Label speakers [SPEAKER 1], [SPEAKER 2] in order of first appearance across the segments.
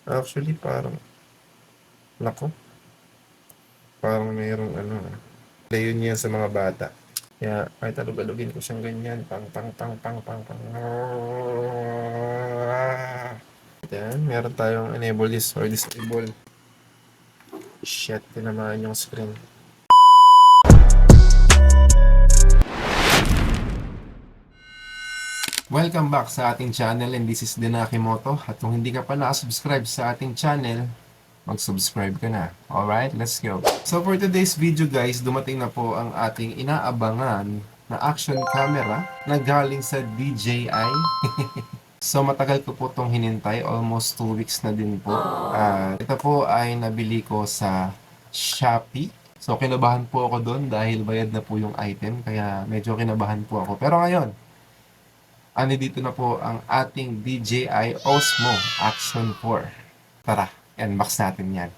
[SPEAKER 1] Actually, parang, nako, parang mayroong layon niya sa mga bata. Kaya kahit alug-alugin ko siyang ganyan, pang pang pang pang pang pang. Yan, meron tayong enable this or disable. Shit, tinamaan yung screen. Welcome back sa ating channel and this is Denakimoto. At kung hindi ka pa nakasubscribe sa ating channel, mag-subscribe ka na. Alright, let's go. So for today's video guys, dumating na po ang ating inaabangan na action camera na galing sa DJI. So matagal ko po itong hinintay, almost 2 weeks na din po. Ito po ay nabili ko sa Shopee. So kinabahan po ako doon dahil bayad na po yung item, kaya medyo kinabahan po ako. Pero ngayon, dito na po ang ating DJI Osmo Action 4. Tara, unbox natin yan.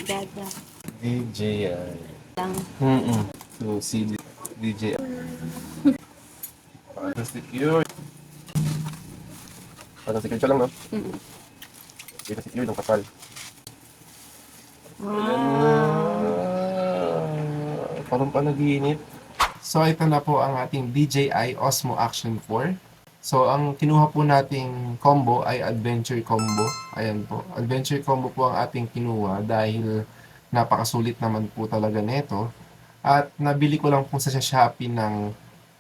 [SPEAKER 2] Dada
[SPEAKER 1] DJI.
[SPEAKER 2] lang.
[SPEAKER 1] So, si DJI. Para secure. Para secure siya lang, no? Para secure ng kapal. Parang panaginip. So, ito na po ang ating DJI Osmo Action 4. So, ang kinuha po nating combo ay Adventure Combo. Ayan po. Adventure Combo po ang ating kinuha dahil napakasulit naman po talaga nito. At nabili ko lang po sa Shopee ng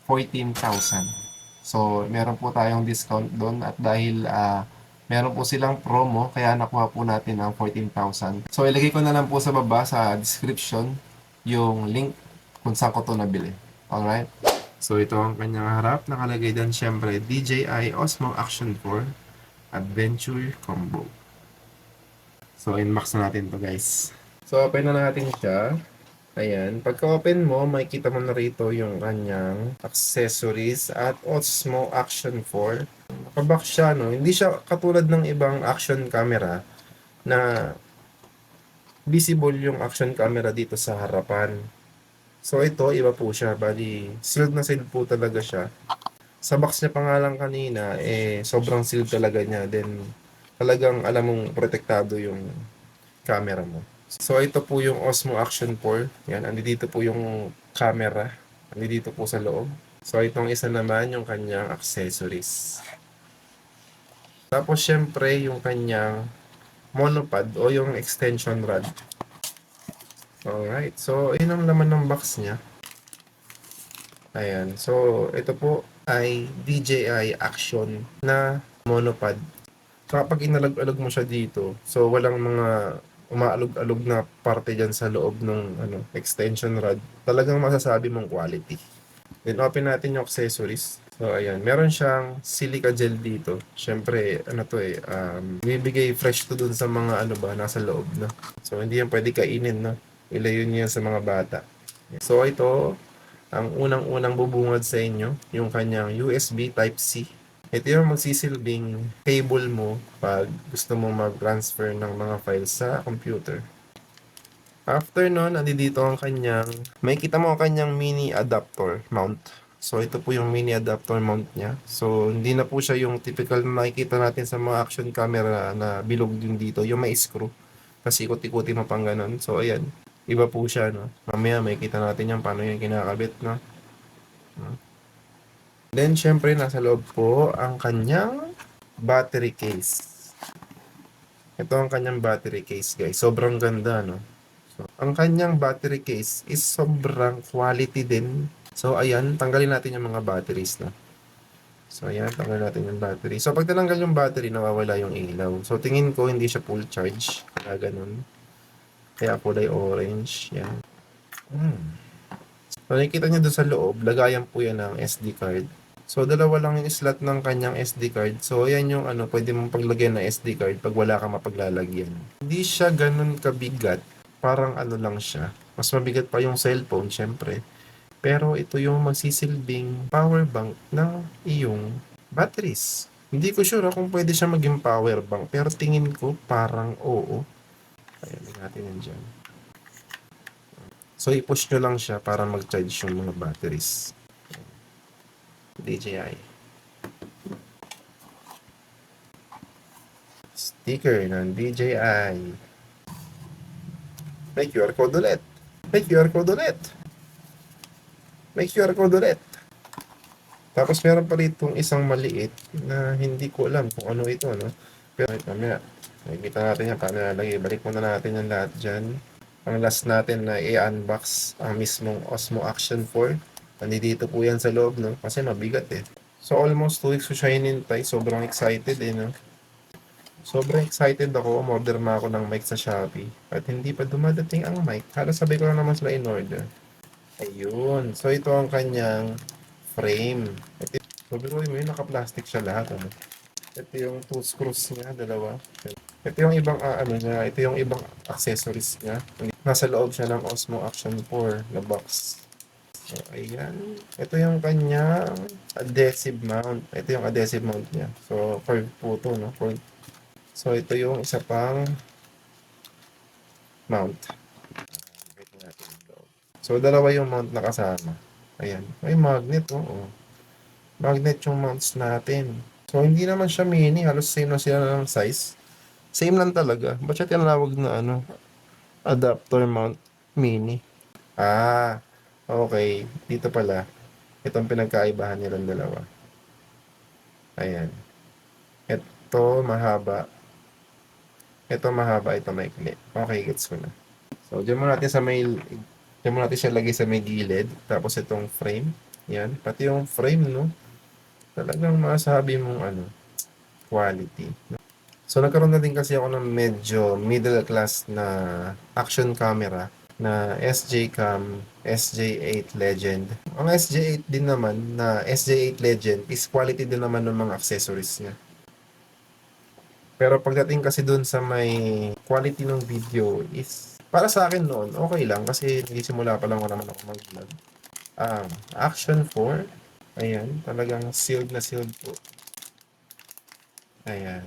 [SPEAKER 1] 14,000. So, meron po tayong discount doon at dahil meron po silang promo, kaya nakuha po natin ang 14,000. So, ilagay ko na lang po sa baba sa description yung link kung saan ko to nabili. Alright? So, ito ang kanyang harap. Nakalagay din syempre DJI Osmo Action 4 Adventure Combo. So, inbox na natin to guys. So, open na natin siya. Ayan. Pagka-open mo, makikita mo na rito yung kanyang accessories at Osmo Action 4. Nakabox siya, no? Hindi siya katulad ng ibang action camera na visible yung action camera dito sa harapan. So, ito, iba po siya. Bali, sealed na sealed po talaga siya. Sa box niya pa nga lang kanina, sobrang sealed talaga niya. Then, talagang alam mong protektado yung camera mo. So, ito po yung Osmo Action 4. Yan, andito po yung camera. Andito po sa loob. So, itong isa naman yung kanyang accessories. Tapos, syempre, yung kanyang monopod o yung extension rod. Alright. So, yun ang laman ng box niya. Ayan. So, ito po ay DJI Action na monopod. So, kapag inalag-alag mo siya dito, so walang mga umaalog-alog na parte dyan sa loob ng extension rod. Talagang masasabi mong quality. Then, open natin yung accessories. So, ayan. Meron siyang silica gel dito. Siyempre, bibigay fresh to dun sa mga nasa loob, no? So, hindi yan pwede kainin, no? Ilayo niyo yan sa mga bata. So, ito, ang unang-unang bubungad sa inyo, yung kanyang USB Type-C. Ito yung magsisilbing cable mo pag gusto mo mag-transfer ng mga files sa computer. After nun, dito ang kanyang, may kita mo ang kanyang mini adapter mount. So, ito po yung mini adapter mount niya. So, hindi na po siya yung typical na makikita natin sa mga action camera na bilog din dito, yung may screw. Kasi ikot-ikuti mo pang ganun. So, ayan. Iba po siya, no? Mamaya may kita natin yan paano yung kinakabit, no? Then, syempre, nasa loob po ang kanyang battery case. Ito ang kanyang battery case, guys. Sobrang ganda, no? So, ang kanyang battery case is sobrang quality din. So, ayan, tanggalin natin yung mga batteries, no? So, ayan, tanggalin natin yung battery. So, pag tinanggal yung battery, nawawala yung ilaw. So, tingin ko, hindi siya full charge. Kaya ganun. Kaya kulay orange. Yan. So, nakikita nyo doon sa loob, lagayan po yan ng SD card. So, dalawa lang yung slot ng kanyang SD card. So, yan yung pwede mong paglagyan ng SD card pag wala kang mapaglalagyan. Hindi siya ganun kabigat. Parang lang siya. Mas mabigat pa yung cellphone, syempre. Pero ito yung magsisilbing power bank ng iyong batteries. Hindi ko sure kung pwede siya maging power bank. Pero tingin ko parang oo. Ayan, natin yan dyan. So, i-push nyo lang siya para mag-charge yung mga batteries. DJI. Sticker ng DJI. May QR code ulit. May QR code ulit. May QR code ulit. Tapos meron pa rito isang maliit na hindi ko alam kung ano ito, no? Pero mamaya, nakikita natin yan paano nalagay. Balik muna natin yung lahat dyan. Ang last natin na i-unbox ang mismong Osmo Action 4. Nandito po yan sa loob, no? Kasi mabigat eh. So almost 2 weeks ko siya hinintay. Sobrang excited eh, no? Sobrang excited ako. Umorder na ako ng mic sa Shopee. At hindi pa dumadating ang mic. Halos sabay ko lang naman sila in order. Ayun. So ito ang kanyang frame. Ito, sabi ko yun, naka-plastic siya lahat. Ano? Ito yung two screws niya, dalawa. Ito yung ibang ano niya, ito yung ibang accessories niya. Nasa loob siya ng Osmo Action 4 na box. So, ayan. Ito yung kanyang adhesive mount. Ito yung adhesive mount niya. So, curved po ito, no? So, ito yung isa pang mount. So, dalawa yung mount na kasama. Ayan. May magnet, oh. Magnet yung mounts natin. So, hindi naman siya mini. Halos same na sila ng size. Same lang talaga. Ba't siya tinawag na ano? Adapter mount mini. Ah, okay. Dito pala. Itong pinagkaibahan nilang dalawa. Ayan. Ito mahaba. Ito mahaba. Ito maikli. Okay, gets ko na. So, diyan mo natin sa may... Diyan mo natin siya lagay sa may gilid. Tapos itong frame. Yan. Pati yung frame, no? Talagang masabi mong ano, quality. So, nagkaroon na din kasi ako ng medyo middle class na action camera na SJ-Cam SJ8 Legend. Ang SJ8 din naman na SJ8 Legend is quality din naman ng mga accessories niya. Pero pagdating kasi dun sa may quality ng video is para sa akin noon, okay lang kasi nagsimula pa lang ako naman ako mag-vlog. Action 4. Ayan, talagang sealed na sealed po. Ayan.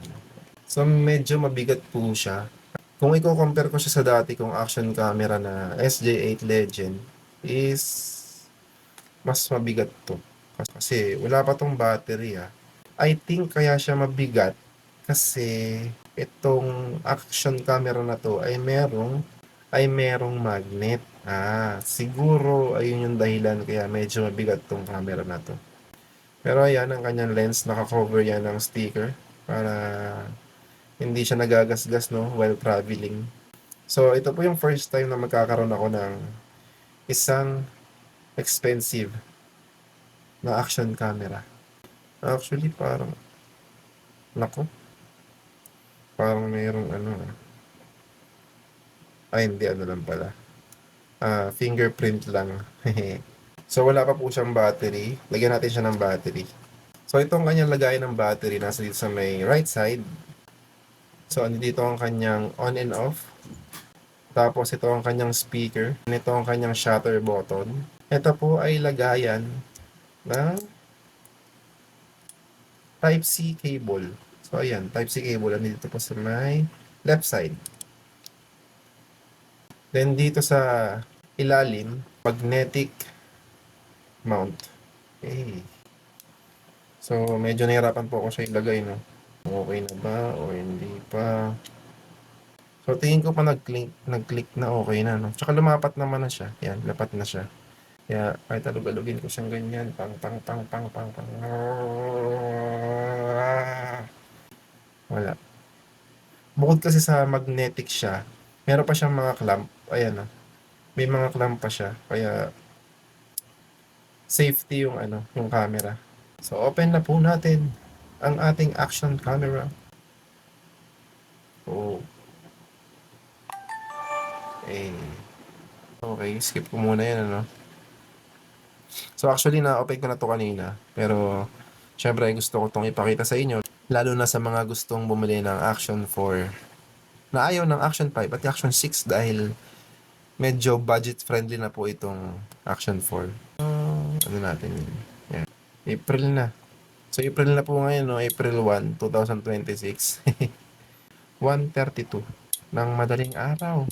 [SPEAKER 1] So, medyo mabigat po siya. Kung i-compare ko siya sa dati kong action camera na SJ8 Legend, is mas mabigat to. Kasi wala pa tong battery ah. I think kaya siya mabigat kasi itong action camera na to ay merong magnet. Siguro ayun yung dahilan kaya medyo mabigat tong camera na to. Pero ayan, ang kanyang lens, naka-cover yan ng sticker para hindi siya nagagasgas no while traveling. So ito po yung first time na magkakaroon ako ng isang expensive na action camera. Actually parang nako, parang mayroong ano hindi ano lang pala. Fingerprint lang. So wala pa po siyang battery. Lagyan natin siya ng battery. So itong kanyang lagayan ng battery nasa dito sa may right side. So dito ang kanyang on and off. Tapos ito ang kanyang speaker. Ito ang kanyang shutter button. Ito po ay lagayan ng Type-C cable. So ayan, Type-C cable. Dito po sa may left side. Then dito sa ilalim, magnetic mount. Okay. So medyo nahirapan po ako siya ilagay, no? Okay na ba o hindi pa? So, tingin ko pa nag-click na okay na, no? Tsaka lumapat naman na siya. Yan, lapat na siya. Kaya, kahit alug-alugin ko siyang ganyan. Pang. Wala. Bukod kasi sa magnetic siya, meron pa siyang mga clamp. Ayan, ah. May mga clamp pa siya. Kaya, safety yung yung camera. So, open na po natin ang ating action camera. Oh. Okay, skip ko muna yan, So actually, na-open ko na to kanina. Pero, syempre, gusto ko itong ipakita sa inyo. Lalo na sa mga gustong bumili ng Action 4 na ayaw ng Action 5 at Action 6 dahil medyo budget friendly na po itong Action 4. Ano natin yun? Yan. April na. So, April na po ngayon, no? April 1, 2026. 1:32 ng madaling araw.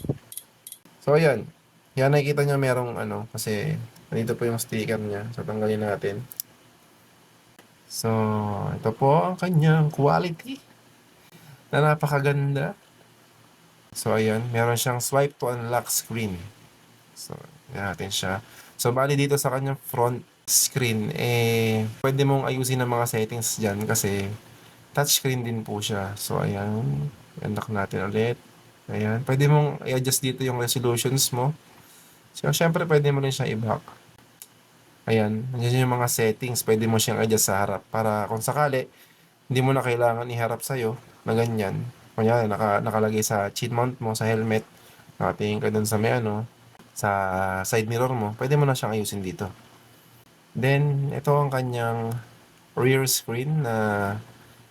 [SPEAKER 1] So, ayan. Yan, nakikita nyo merong kasi nandito po yung sticker niya. So, tanggalin natin. So, ito po ang kanyang quality na napakaganda. So, ayan, meron siyang swipe to unlock screen. So, yan natin siya. So, bali dito sa kanyang front screen, pwede mong ayusin ang mga settings dyan kasi touchscreen din po siya. So, ayan, unlock natin ulit. Ayan, pwede mong i-adjust dito yung resolutions mo. So, syempre, pwede mo rin siya i-back. Ayan, nandiyan yung mga settings. Pwede mo siyang adjust sa harap para kung sakali, hindi mo na kailangan iharap sa'yo na ganyan. Kunyari, nakalagay sa chin mount mo, sa helmet. Nakatingin ka dun sa may sa side mirror mo. Pwede mo na siyang ayusin dito. Then, ito ang kanyang rear screen na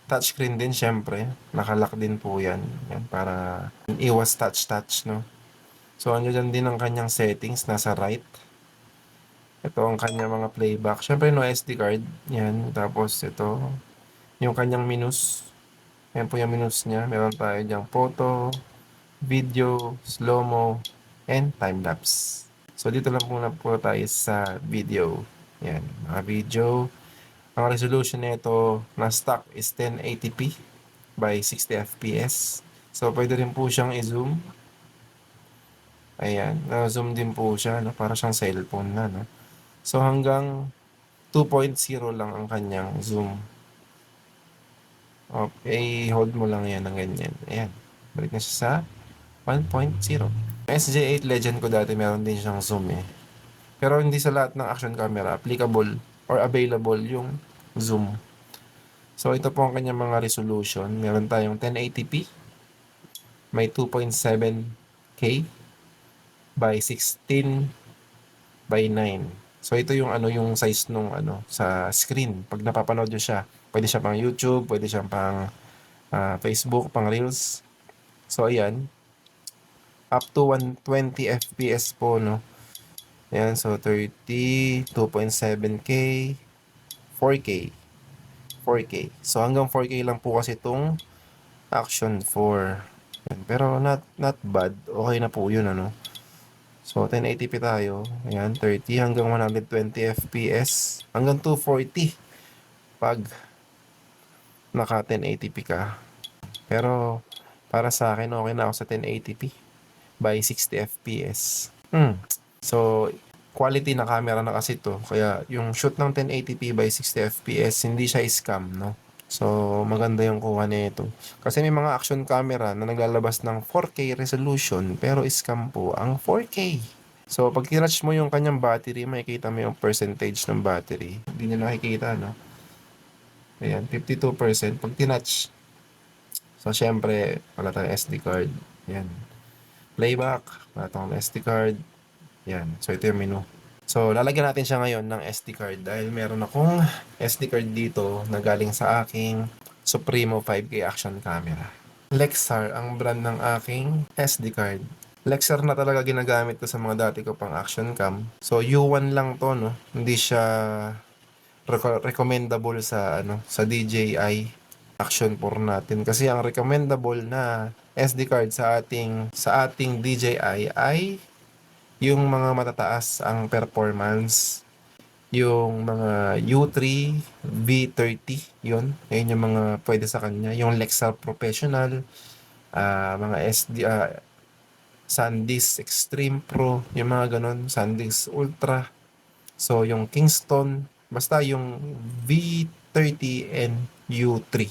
[SPEAKER 1] touchscreen din syempre. Nakalock din po yan. Yan para iwas touch-touch, no? So, andyan din ang kanyang settings. Nasa right. Ito ang kanyang mga playback. Syempre, no SD card. Yan. Tapos, ito. Yung kanyang menus. Yan po yung menus niya. Meron tayo dyang photo, video, slow-mo, and time-lapse. So, dito lang muna po tayo sa video. Yan. Mga video. Ang resolution nito na stock is 1080p by 60 fps. So, pwede rin po siyang i-zoom. Ayan. Na-zoom din po siya. No? Para siyang cellphone na. No? So, hanggang 2.0 lang ang kanyang zoom. Okay, hold mo lang yan ng ganyan. Ayan. Balik na siya sa 1.0. SJ8 Legend ko dati meron din siyang zoom eh. Pero hindi sa lahat ng action camera applicable or available yung zoom. So, ito po ang kanyang mga resolution. Meron tayong 1080p. May 2.7K by 16 by 9. So, ito yung yung size nung sa screen. Pag napapanood nyo siya, pwede siya pang YouTube, pwede siya pang Facebook, pang Reels. So, ayan. Up to 120 FPS po, no? Ayan, so 30, 2.7K, 4K. 4K. So, hanggang 4K lang po kasi itong Action 4. Yan. Pero not bad. Okay na po yun, ano? So, 1080p tayo. Ayan, 30 hanggang 120 FPS. Hanggang 240 pag naka 1080p ka. Pero, para sa akin, okay na ako sa 1080p by 60 FPS. So, quality na camera na kasi to. Kaya, yung shoot ng 1080p by 60 FPS, hindi siya scam, no? So, maganda yung kuha nito. Kasi may mga action camera na naglalabas ng 4K resolution, pero scam po ang 4K. So, pag tinatch mo yung kanyang battery, makikita mo yung percentage ng battery. Hindi nyo nakikita, no? Ayan, 52%. Pag tinatch, so, syempre, wala tayong SD card. Ayan. Playback, wala tayong SD card. Ayan. So, ito yung menu. So, lalagyan natin siya ngayon ng SD card dahil meron akong SD card dito na galing sa aking Supremo 5K action camera. Lexar ang brand ng aking SD card. Lexar na talaga ginagamit ko sa mga dati ko pang action cam. So, U1 lang to, no? Hindi siya recommendable sa sa DJI Action 4 natin kasi ang recommendable na SD card sa ating DJI ay yung mga matataas ang performance, yung mga U3, V30, yun. Ayun yung mga pwede sa kanya. Yung Lexar Professional, mga SD, SanDisk Extreme Pro, yung mga ganon, SanDisk Ultra. So, yung Kingston, basta yung V30 and U3.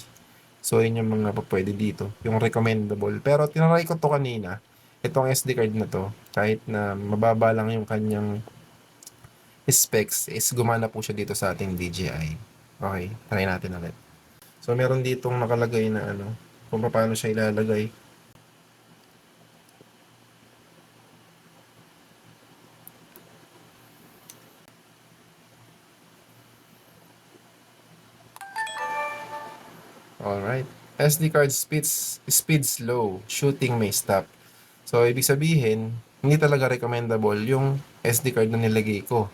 [SPEAKER 1] So, yun yung mga pwede dito. Yung recommendable. Pero, tinry ko to kanina. Itong SD card na to, kahit na mababa lang yung kanyang specs, is gumana po siya dito sa ating DJI. Okay, try natin ulit. So, meron ditong nakalagay na kung paano siya ilalagay. Alright. SD card speeds low. Shooting may stop. So, ibig sabihin, hindi talaga recommendable yung SD card na nilagay ko.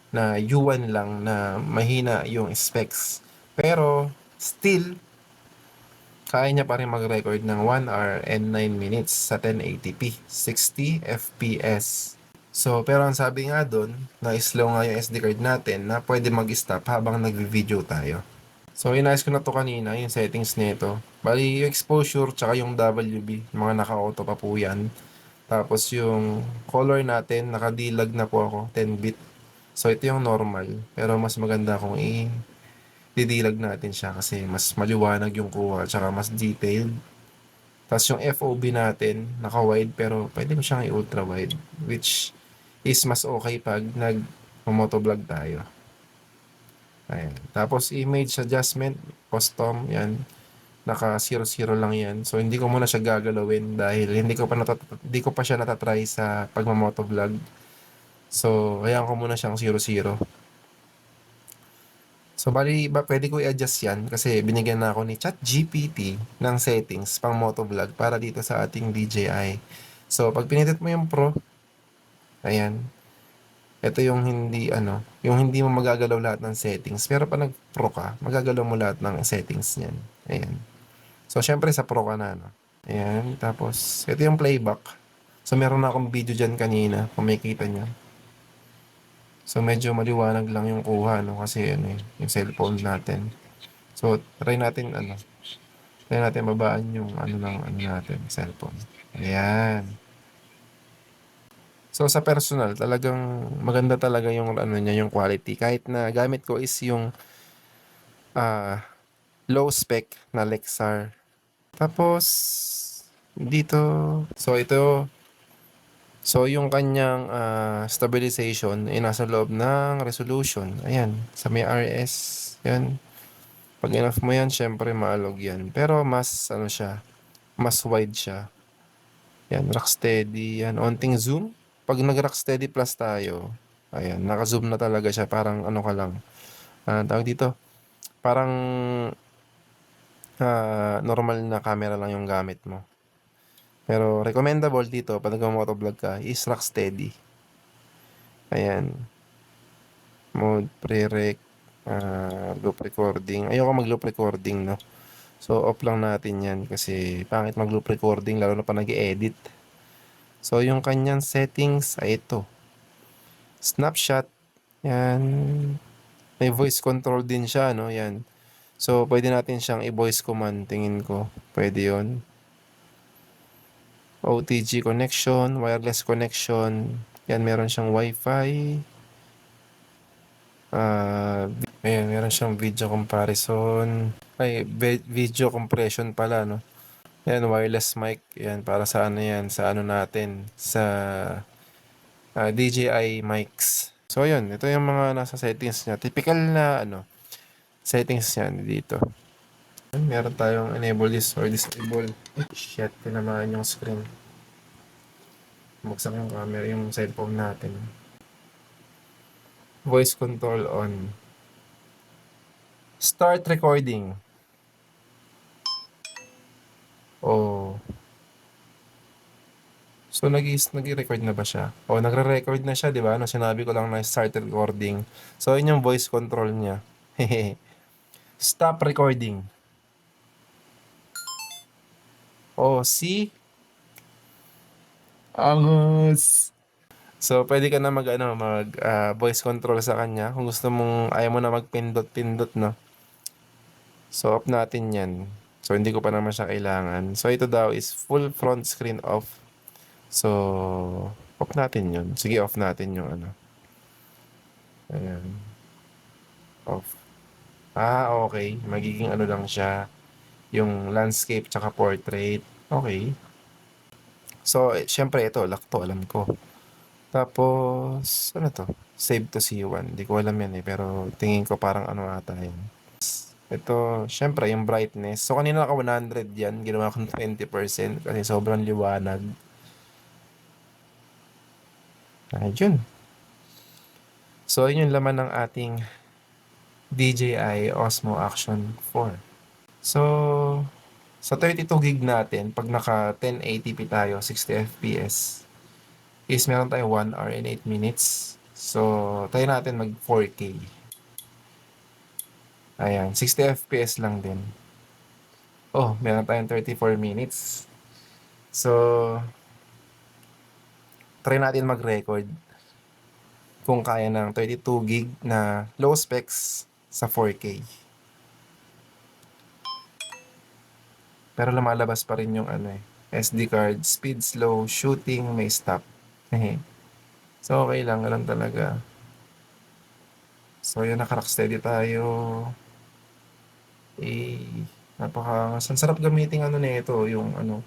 [SPEAKER 1] Na U1 lang na mahina yung specs. Pero, still, kaya niya pa rin mag-record ng 1 hour and 9 minutes sa 1080p, 60 FPS. So, pero ang sabi nga doon, na slow nga yung SD card natin na pwede mag-stop habang nagvi-video tayo. So, inayos ko na to kanina, yung settings nito. Bali, yung exposure tsaka yung WB, mga naka-auto pa po yan. Tapos yung color natin, nakadilag na po ako, 10-bit. So, ito yung normal. Pero mas maganda kung didilag natin siya kasi mas maliwanag yung kuha tsaka mas detailed. Tapos yung FOV natin, naka-wide pero pwede mo siyang i-ultra wide, which is mas okay pag nag-motovlog tayo. Ayan. Tapos image adjustment, custom, yan. Naka 00 lang yan. So hindi ko muna siya gagalawin dahil hindi ko pa siya natatry sa pagmamotovlog. So hayaan ko muna siyang 00. So bali ba pwede ko i-adjust yan kasi binigyan na ako ni ChatGPT ng settings pang motovlog para dito sa ating DJI. So pag pinitit mo yung Pro, ayan, ito yung yung hindi mo magagalaw lahat ng settings. Pero pag nag-Pro ka, magagalaw mo lahat ng settings niyan. Ayan. So, syempre sa Pro ka na, no? Ayan. Tapos, ito yung playback. So, meron na akong video dyan kanina, kung makikita nyo. So, medyo maliwanag lang yung kuha, no? Kasi, yung cellphone natin. So, try natin babaan yung natin, cellphone. Ayan. So sa personal, talagang maganda talaga yung yung quality. Kahit na gamit ko is yung ah, low spec na Lexar. Tapos dito, so ito, so yung kanyang stabilization ay nasa loob ng resolution. Ayan, sa may RS, yan. Pag enough mo yan, syempre maalog yan. Pero mas mas wide siya. Yan, Rocksteady, yan, onting zoom. Pag nag-Rocksteady Plus tayo, ayan, naka-zoom na talaga siya. Parang ka lang. Tawag dito, parang normal na camera lang yung gamit mo. Pero recommendable dito, pag nag-motovlog ka, is Rocksteady. Ayan. Mode, pre-rec, loop recording. Ayoko mag-loop recording, no? So, off lang natin yan kasi pangit mag-loop recording, lalo na pa nag-edit. So, yung kanyang settings ay ito. Snapshot. Yan. May voice control din siya, no? Yan. So, pwede natin siyang i-voice command. Tingin ko. Pwede yon. OTG connection, wireless connection. Yan, meron siyang Wi-Fi. Ayan, meron siyang video comparison. Ay, video compression pala, no? Yan, wireless mic. Yan, para sa yan? Sa natin? Sa DJI mics. So, yun. Ito yung mga nasa settings niya. Typical na, settings niya dito. Meron tayong enable this or disable. Shit, tinamaan yung screen. Buksan yung camera, yung cellphone natin. Voice control on. Start recording. Oh. So, nag-record na ba siya? Oh, nagre-record na siya, di ba? Sinabi ko lang na start recording. So, yun yung voice control niya. Stop recording. Oh, see? Angus. So, pwede ka na voice control sa kanya. Kung gusto mong, ayaw mo na magpindot-pindot, no? So, off natin yan. So, hindi ko pa naman siya kailangan. So, ito daw is full front screen off. So, off natin yun. Sige, off natin yung Ayan. Off. Okay. Magiging lang siya. Yung landscape tsaka portrait. Okay. So, syempre ito, lock to, alam ko. Tapos, to? Save to C1. Hindi ko alam yan pero tingin ko parang ata yan. Ito, syempre, yung brightness. So, kanina naka 100 yan. Ginawa ko 20% kasi sobrang liwanag. Ayun. So, yun yung laman ng ating DJI Osmo Action 4. So, sa 32 gig natin, pag naka 1080p tayo, 60 fps, is meron tayong 1 hour and 8 minutes. So, tayo natin mag 4K. Ayan, 60 fps lang din. Oh, meron tayong 34 minutes. So, try natin mag-record kung kaya ng 32 gig na low specs sa 4K. Pero lumalabas pa rin yung SD card, speed slow, shooting, may stop. So okay lang, alam talaga. So yun, naka-rocksteady tayo. Ang sarap gamitin nito, yung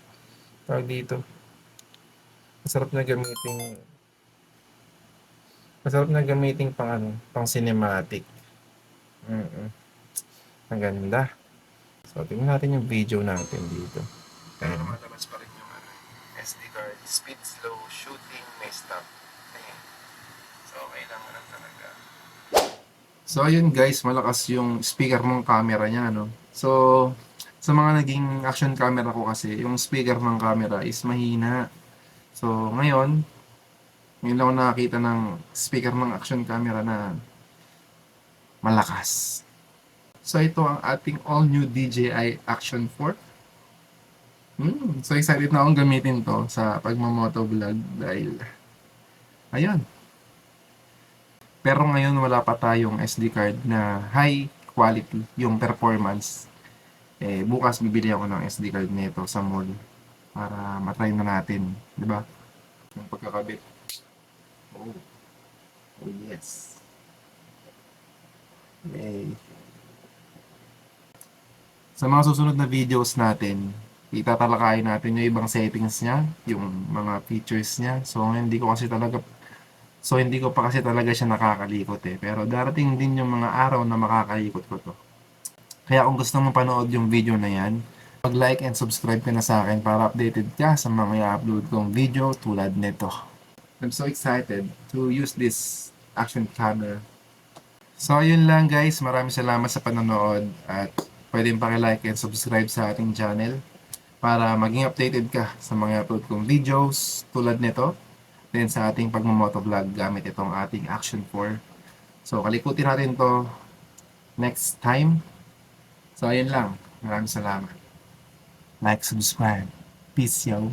[SPEAKER 1] tawag dito. Masarap na gamitin, pang cinematic. Ang ganda. So tingnan natin yung video natin dito. Pero lumalabas pa rin yung SD card, speed slow, shooting, may stop. So okay lang talaga. So ayun guys, malakas yung speaker ng camera niya, no? So sa mga naging action camera ko kasi, yung speaker ng camera is mahina. So ngayon lang ako nakakita ng speaker ng action camera na malakas. So ito ang ating all new DJI Action 4. So excited na akong gamitin to sa pagmamotovlog dahil ayun. Pero ngayon wala pa tayong SD card na high quality yung performance. Bukas bibili ako ng SD card nito sa mall para matry na natin, di ba? Yung pagkakabit. Oh, yes. Sa mga susunod na videos natin, itatalakayin natin yung ibang settings niya, yung mga features niya. So hindi ko pa kasi talaga siya nakakalikot Pero darating din yung mga araw na makakalikot ko to. Kaya kung gusto mo panood yung video na yan, mag-like and subscribe ka na sa akin para updated ka sa mga i-upload kong video tulad nito. I'm so excited to use this action camera. So yun lang guys, maraming salamat sa panonood at pwedeng paki-like and subscribe sa ating channel para maging updated ka sa mga upload kong videos tulad nito. Then sa ating pagmamotovlog gamit itong ating Action 4. So kalikutin natin to next time. So ayun lang. Maraming salamat. Like, subscribe. Peace, yo.